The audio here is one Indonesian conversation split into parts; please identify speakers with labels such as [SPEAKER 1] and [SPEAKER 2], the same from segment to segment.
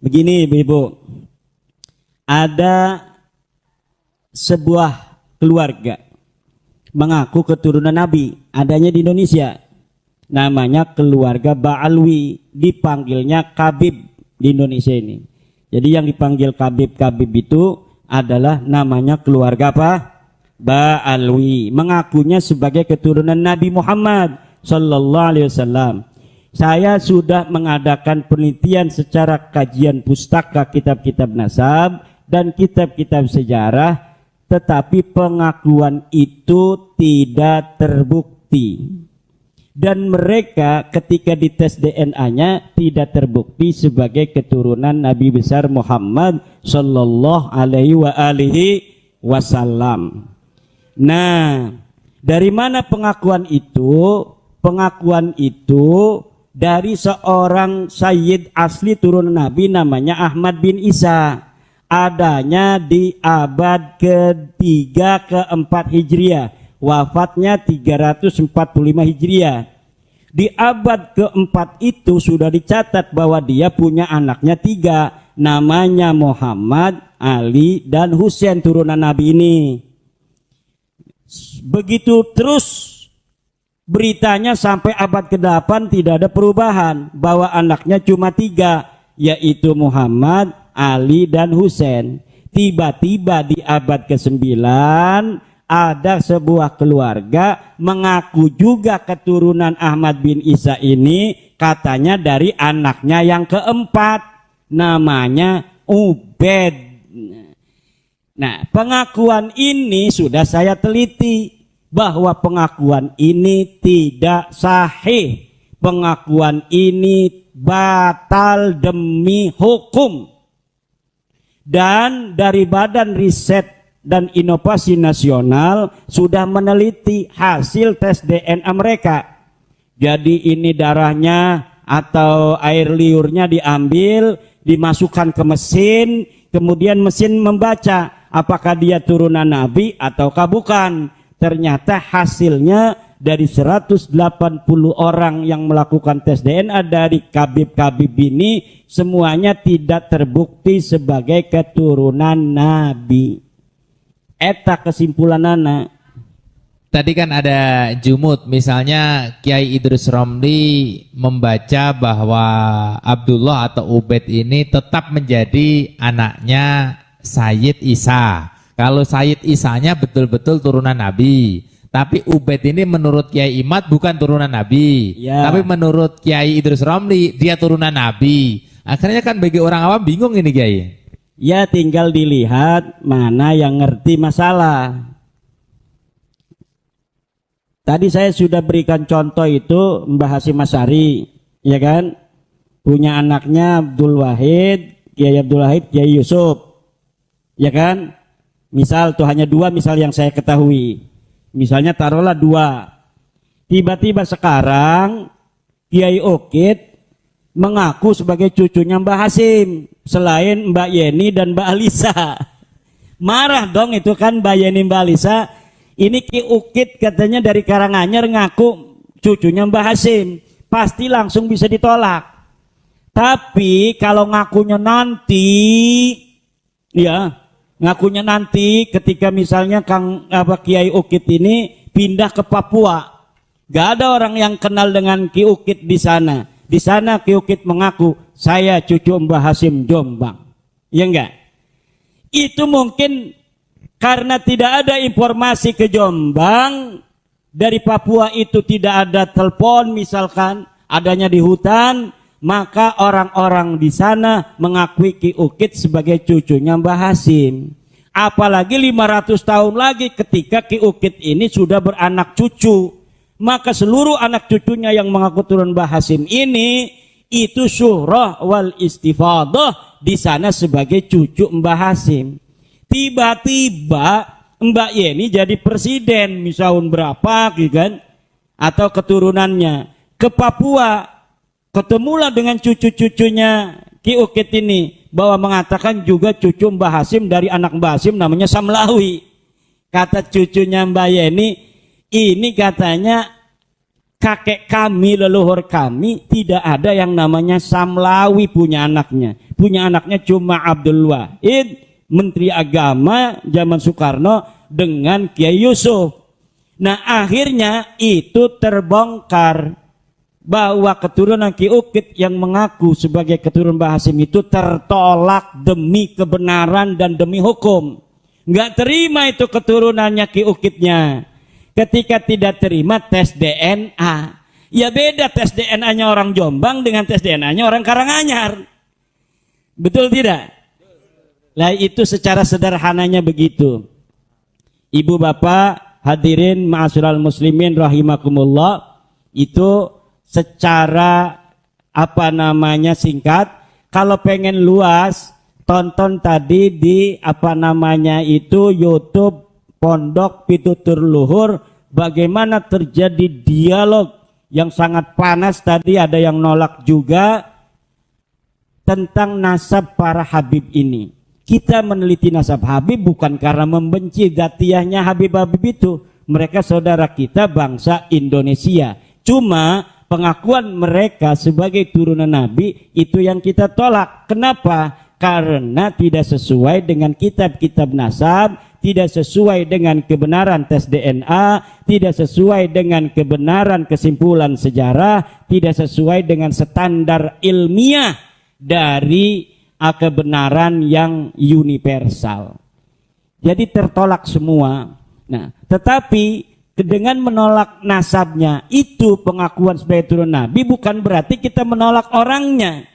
[SPEAKER 1] Begini Ibu, ada sebuah keluarga mengaku keturunan Nabi, adanya di Indonesia. Namanya keluarga Ba'alwi, dipanggilnya Kabib di Indonesia ini. Jadi yang dipanggil Kabib-Kabib itu adalah namanya keluarga apa? Ba'alwi, mengakunya sebagai keturunan Nabi Muhammad sallallahu alaihi wasallam. Saya sudah mengadakan penelitian secara kajian pustaka kitab-kitab nasab dan kitab-kitab sejarah, tetapi pengakuan itu tidak terbukti. Dan mereka ketika dites DNA-nya tidak terbukti sebagai keturunan Nabi besar Muhammad sallallahu alaihi wasallam. Nah, dari mana pengakuan itu? Pengakuan itu dari seorang sayyid asli turunan Nabi namanya Ahmad bin Isa. Adanya di abad ke-3 ke-4 Hijriah. Wafatnya 345 Hijriah. Di abad ke-4 itu sudah dicatat bahwa dia punya anaknya 3. Namanya Muhammad, Ali, dan Husain turunan Nabi ini. Begitu terus beritanya sampai abad ke-8 tidak ada perubahan. Bahwa anaknya cuma 3, yaitu Muhammad, Ali, dan Husain. Tiba-tiba di abad ke-9 ada sebuah keluarga mengaku juga keturunan Ahmad bin Isa ini, katanya dari anaknya yang keempat, namanya Ubed. Nah, pengakuan ini sudah saya teliti bahwa pengakuan ini tidak sahih. Pengakuan ini batal demi hukum. Dan dari Badan Riset dan Inovasi Nasional sudah meneliti hasil tes DNA mereka. Jadi ini darahnya atau air liurnya diambil, dimasukkan ke mesin, kemudian mesin membaca apakah dia turunan Nabi ataukah bukan. Ternyata hasilnya dari 180 orang yang melakukan tes DNA dari Kabib-Kabib ini semuanya tidak terbukti sebagai keturunan Nabi. Eta kesimpulan anak.
[SPEAKER 2] Tadi kan ada jumut, misalnya Kiai Idrus Romli membaca bahwa Abdullah atau Ubed ini tetap menjadi anaknya Sayyid Isa. Kalau Sayyid Isanya betul-betul turunan Nabi. Tapi Ubed ini menurut Kiai Imad bukan turunan Nabi.
[SPEAKER 1] Ya.
[SPEAKER 2] Tapi menurut Kiai Idrus Romli dia turunan Nabi. Akhirnya kan bagi orang awam bingung ini Kiai.
[SPEAKER 1] Ya tinggal dilihat mana yang ngerti masalah. Tadi saya sudah berikan contoh itu Mbah Hasyim Asy'ari, ya kan? Punya anaknya Abdul Wahid, Kiai Abdul Wahid, Kiai Yusuf. Ya kan? Misal tuh hanya 2 misal yang saya ketahui. Misalnya taruhlah 2. Tiba-tiba sekarang Kiai Ukit mengaku sebagai cucunya Mbah Hasyim selain Mbak Yeni dan Mbak Alisa. Marah dong itu kan Mbak Yeni, Mbak Alisa. Ini Ki Ukit katanya dari Karanganyar ngaku cucunya Mbah Hasyim, pasti langsung bisa ditolak. Tapi kalau ngakunya nanti, ya ngakunya nanti ketika misalnya Kiai Ukit ini pindah ke Papua, gak ada orang yang kenal dengan Ki Ukit di sana. Di sana Ki Ukit mengaku saya cucu Mbah Hasyim Jombang, ya enggak? Itu mungkin karena tidak ada informasi ke Jombang, dari Papua itu tidak ada telepon misalkan, adanya di hutan, maka orang-orang di sana mengakui Ki Ukit sebagai cucunya Mbah Hasyim. Apalagi 500 tahun lagi ketika Ki Ukit ini sudah beranak cucu, maka seluruh anak cucunya yang mengaku turun Mbah Hasyim ini itu syuhrah wal istifadah di sana sebagai cucu Mbah Hasyim. Tiba-tiba Mbak Yeni jadi presiden tahun berapa gitu kan, atau keturunannya ke Papua, ketemulah dengan cucu-cucunya Ki Ukit ini bahwa mengatakan juga cucu Mbah Hasyim dari anak Mbah Hasyim namanya Samlawi. Kata cucunya Mbak Yeni, ini katanya kakek kami, leluhur kami tidak ada yang namanya Samlawi punya anaknya. punya anaknya cuma Abdul Wahid, Menteri Agama zaman Soekarno dengan Kiai Yusuf. Nah akhirnya itu terbongkar bahwa keturunan Ki Ukit yang mengaku sebagai keturunan Mbah Hasim itu tertolak demi kebenaran dan demi hukum. Nggak terima itu keturunannya Ki Ukitnya. Ketika tidak terima tes DNA. Ya beda tes DNA-nya orang Jombang dengan tes DNA-nya orang Karanganyar. Betul tidak? Lah itu secara sederhananya begitu. Ibu bapak hadirin ma'asyiral muslimin rahimakumullah, itu secara singkat. Kalau pengen luas tonton tadi di YouTube Pondok Pitutur Luhur, bagaimana terjadi dialog yang sangat panas tadi, ada yang nolak juga tentang nasab para Habib ini. Kita meneliti nasab Habib bukan karena membenci dzatiyahnya Habib-Habib itu. Mereka saudara kita bangsa Indonesia. Cuma pengakuan mereka sebagai turunan Nabi itu yang kita tolak. Kenapa? Karena tidak sesuai dengan kitab-kitab nasab, tidak sesuai dengan kebenaran tes DNA, tidak sesuai dengan kebenaran kesimpulan sejarah, tidak sesuai dengan standar ilmiah dari kebenaran yang universal. Jadi tertolak semua. Nah, tetapi dengan menolak nasabnya itu pengakuan sebagai turun Nabi bukan berarti kita menolak orangnya.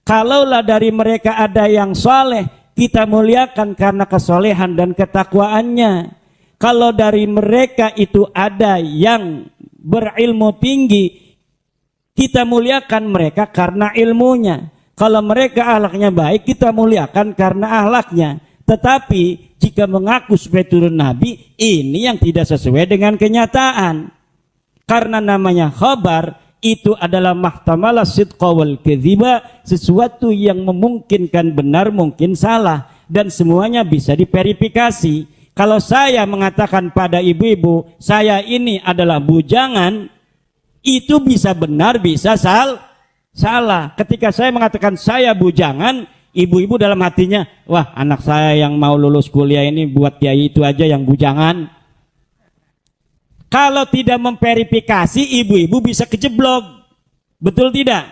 [SPEAKER 1] Kalaulah dari mereka ada yang soleh, kita muliakan karena kesolehan dan ketakwaannya. Kalau dari mereka itu ada yang berilmu tinggi, kita muliakan mereka karena ilmunya. Kalau mereka akhlaknya baik, kita muliakan karena akhlaknya. Tetapi jika mengaku sebagai turun Nabi, ini yang tidak sesuai dengan kenyataan. Karena namanya khabar, itu adalah mahtamala sidqa wal kadhiba, sesuatu yang memungkinkan benar mungkin salah, dan semuanya bisa diverifikasi. Kalau saya mengatakan pada ibu-ibu saya ini adalah bujangan, itu bisa benar bisa salah. Ketika saya mengatakan saya bujangan, ibu-ibu dalam hatinya, wah anak saya yang mau lulus kuliah ini buat kiai itu aja yang bujangan. Kalau tidak memverifikasi, ibu-ibu bisa kejeblok. Betul tidak?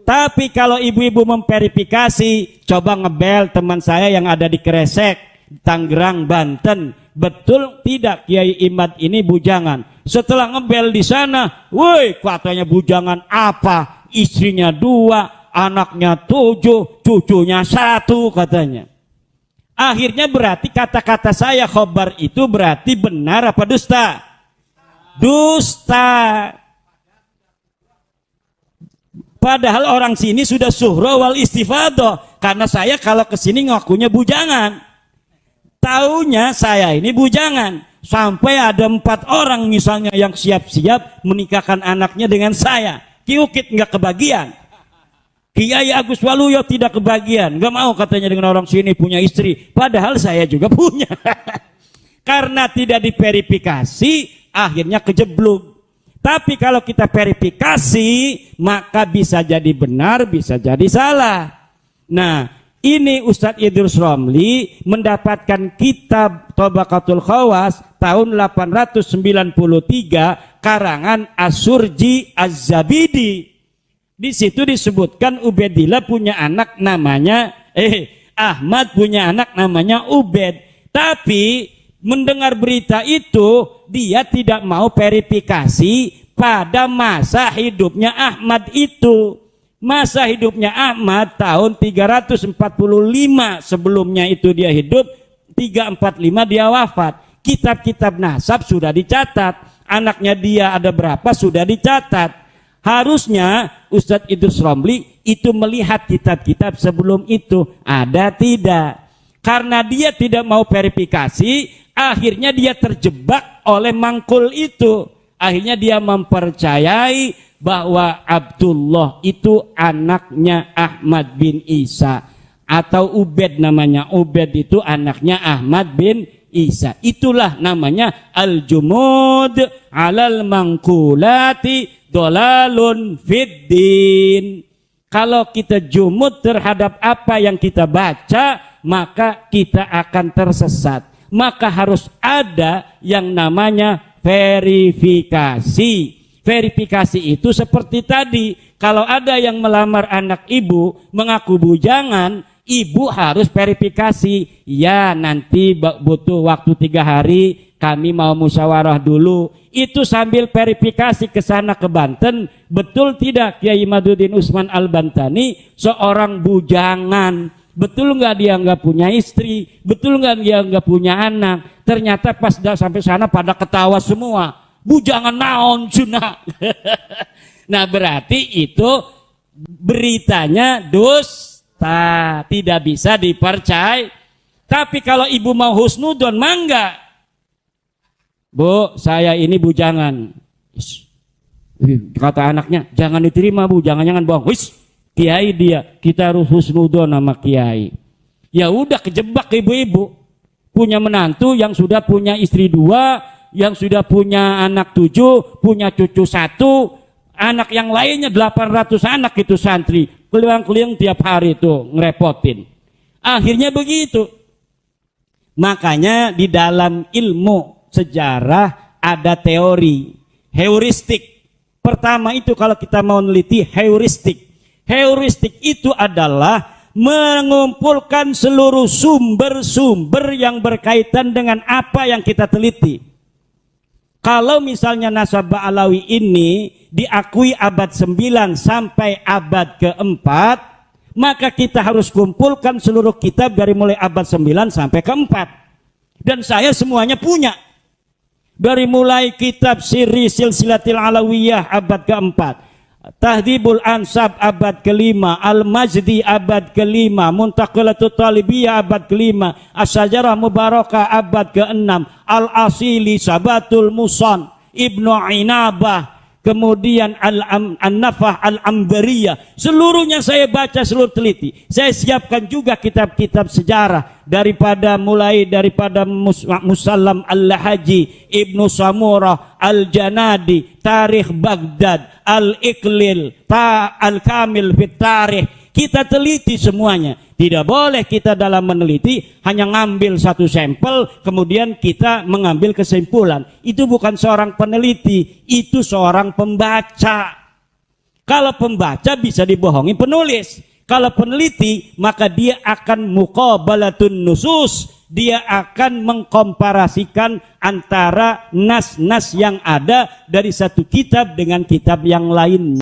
[SPEAKER 1] Tapi kalau ibu-ibu memverifikasi, coba ngebel teman saya yang ada di Kresek, Tangerang, Banten. Betul tidak Kiai Imad ini bujangan? Setelah ngebel di sana, woi katanya bujangan apa? Istrinya 2, anaknya 7, cucunya 1 katanya. Akhirnya berarti kata-kata saya khobar itu berarti benar apa dusta? Dusta. Padahal orang sini sudah suhra wal istifadah. Karena saya kalau kesini ngakunya bujangan, taunya saya ini bujangan. Sampai ada 4 orang misalnya yang siap-siap menikahkan anaknya dengan saya. Ki Ukit nggak kebagian, Kiai Agus Waluyo tidak kebagian, nggak mau katanya dengan orang sini punya istri. Padahal saya juga punya. Karena tidak diverifikasi, akhirnya kejeblok. Tapi kalau kita verifikasi, maka bisa jadi benar, bisa jadi salah. Nah, ini Ustadz Idrus Romli mendapatkan kitab Tabaqatul Khawas tahun 893 karangan As-Surji Az-Zabidi. Di situ disebutkan Ubaidillah punya anak namanya Ahmad punya anak namanya Ubaid. Tapi mendengar berita itu, dia tidak mau verifikasi pada masa hidupnya Ahmad itu. Masa hidupnya Ahmad tahun 345 sebelumnya itu dia hidup, 345 dia wafat. Kitab-kitab nasab sudah dicatat, anaknya dia ada berapa sudah dicatat. Harusnya Ustadz Idrus Romli itu melihat kitab-kitab sebelum itu, ada tidak. Karena dia tidak mau verifikasi, akhirnya dia terjebak oleh mangkul itu. Akhirnya dia mempercayai bahwa Abdullah itu anaknya Ahmad bin Isa. Atau Ubaid namanya. Ubaid itu anaknya Ahmad bin Isa. Itulah namanya al-jumud alal mangkulati dolalun fiddin. Kalau kita jumud terhadap apa yang kita baca, maka kita akan tersesat. Maka harus ada yang namanya verifikasi. Verifikasi itu seperti tadi, kalau ada yang melamar anak ibu mengaku bujangan, ibu harus verifikasi. Ya, nanti butuh waktu 3 hari, kami mau musyawarah dulu. Itu sambil verifikasi ke sana ke Banten, betul tidak Kiai Imaduddin Usman Al-Bantani seorang bujangan? Betul nggak dia nggak punya istri? Betul nggak dia nggak punya anak? Ternyata pas sampai sana pada ketawa semua. Bujangan naon cuna. Nah, berarti itu beritanya dusta, tidak bisa dipercaya. Tapi kalau ibu mau husnudon, mangga. Bu, saya ini bujangan. Kata anaknya, jangan diterima bu, jangan bohong. Wis, kiai dia, kita harus husnudon sama kiai. Ya udah, kejebak ibu-ibu. Punya menantu yang sudah punya istri 2, yang sudah punya anak 7, punya cucu 1, anak yang lainnya 800 anak itu santri. Keliling-keliling tiap hari itu ngerepotin. Akhirnya begitu. Makanya di dalam ilmu sejarah ada teori heuristik. Pertama itu kalau kita mau meneliti heuristik. Heuristik itu adalah mengumpulkan seluruh sumber-sumber yang berkaitan dengan apa yang kita teliti. Kalau misalnya nasabah Alawi ini diakui abad 9 sampai abad ke-4, maka kita harus kumpulkan seluruh kitab dari mulai abad 9 sampai ke-4. Dan saya semuanya punya. Dari mulai kitab Sirri Silsilatil Alawiyah abad ke-4, Tahdhibul Ansab abad ke-5, Al-Majdi abad ke-5, Muntaqalatul Talibiyah abad ke-5, As-Sajarah Mubarakah abad ke-6, Al-Asili Sabatul Musan, Ibnu Inabah, kemudian An-Nafah Al-Ambariyah. Seluruhnya saya baca, seluruh teliti. Saya siapkan juga kitab-kitab sejarah mulai daripada Musallam Al-Lahaji, Ibnu Samurah, Al-Janadi, Tarikh Baghdad, Al-Iqlil, Al-Kamil fit Tarikh. Kita teliti semuanya. Tidak boleh kita dalam meneliti hanya ngambil satu sampel kemudian kita mengambil kesimpulan. Itu bukan seorang peneliti, itu seorang pembaca. Kalau pembaca bisa dibohongi penulis. Kalau peneliti maka dia akan muqabalatun nusus. Dia akan mengkomparasikan antara nas-nas yang ada dari satu kitab dengan kitab yang lain.